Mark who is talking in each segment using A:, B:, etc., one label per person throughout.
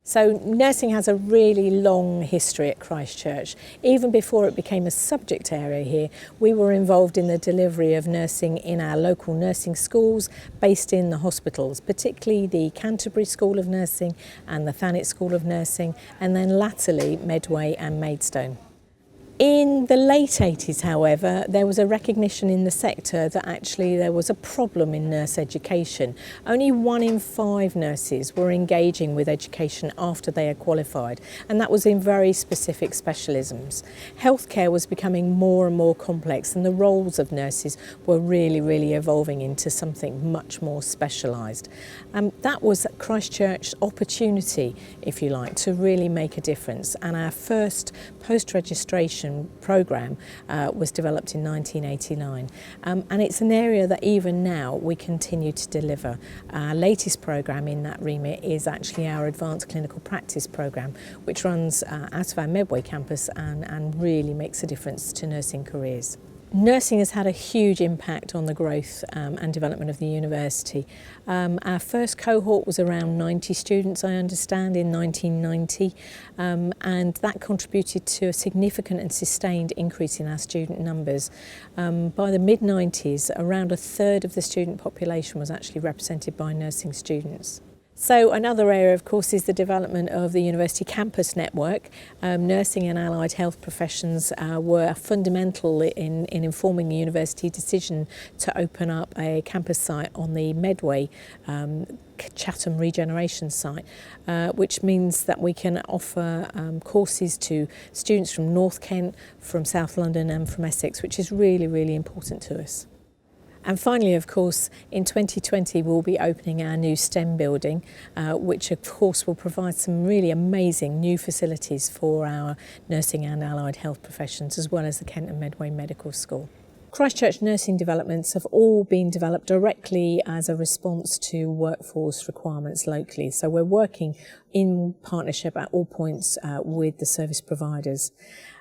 A: So nursing has a really long history at Christ Church. Even before it became a subject area here, we were involved in the delivery of nursing in our local nursing schools based in the hospitals, particularly the Canterbury School of Nursing and the Thanet School of Nursing, and then latterly Medway and Maidstone. In the late 80s, however, there was a recognition in the sector that actually there was a problem in nurse education. Only 1 in 5 nurses were engaging with education after they had qualified, and that was in very specific specialisms. Healthcare was becoming more and more complex, and the roles of nurses were really evolving into something much more specialised. That was Christ Church's opportunity, if you like, to really make a difference, and our first post-registration programme was developed in 1989, and it's an area that even now we continue to deliver. Our latest programme in that remit is actually our Advanced Clinical Practice programme, which runs out of our Medway campus and really makes a difference to nursing careers. Nursing has had a huge impact on the growth and development of the university. Our first cohort was around 90 students, I understand, in 1990, and that contributed to a significant and sustained increase in our student numbers. By the mid-90s, around a third of the student population was actually represented by nursing students. So another area, of course, is the development of the university campus network. Nursing and allied health professions were fundamental in informing the university decision to open up a campus site on the Medway Chatham regeneration site, which means that we can offer courses to students from North Kent, from South London and from Essex, which is really important to us. And finally, of course, in 2020 we'll be opening our new STEM building, which of course will provide some really amazing new facilities for our nursing and allied health professions, as well as the Kent and Medway Medical School. Christ Church nursing developments have all been developed directly as a response to workforce requirements locally. So we're working in partnership at all points with the service providers.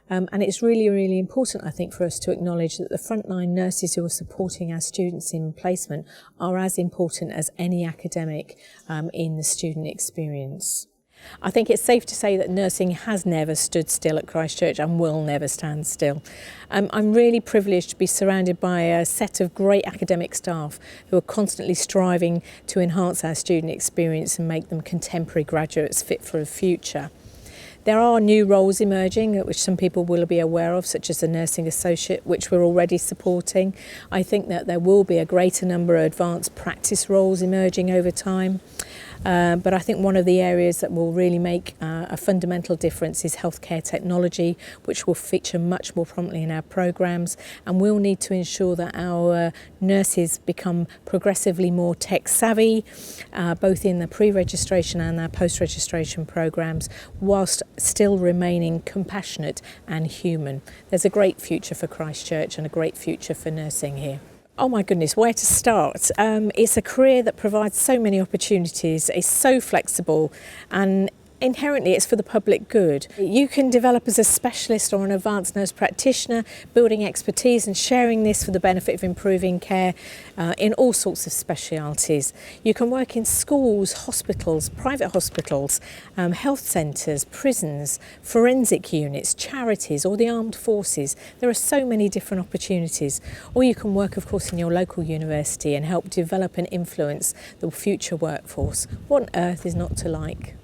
A: And it's really important, I think, for us to acknowledge that the frontline nurses who are supporting our students in placement are as important as any academic in the student experience. I think it's safe to say that nursing has never stood still at Christ Church and will never stand still. I'm really privileged to be surrounded by a set of great academic staff who are constantly striving to enhance our student experience and make them contemporary graduates fit for the future. There are new roles emerging, which some people will be aware of, such as the nursing associate, which we're already supporting. I think that there will be a greater number of advanced practice roles emerging over time. But I think one of the areas that will really make a fundamental difference is healthcare technology, which will feature much more prominently in our programmes, and we'll need to ensure that our nurses become progressively more tech savvy, both in the pre-registration and our post-registration programmes, whilst still remaining compassionate and human. There's a great future for Christ Church and a great future for nursing here. Oh my goodness, where to start? It's a career that provides so many opportunities, it's so flexible, and inherently it's for the public good. You can develop as a specialist or an advanced nurse practitioner, building expertise and sharing this for the benefit of improving care in all sorts of specialities. You can work in schools, hospitals, private hospitals, health centres, prisons, forensic units, charities or the armed forces. There are so many different opportunities. Or you can work, of course, in your local university and help develop and influence the future workforce. What on earth is not to like?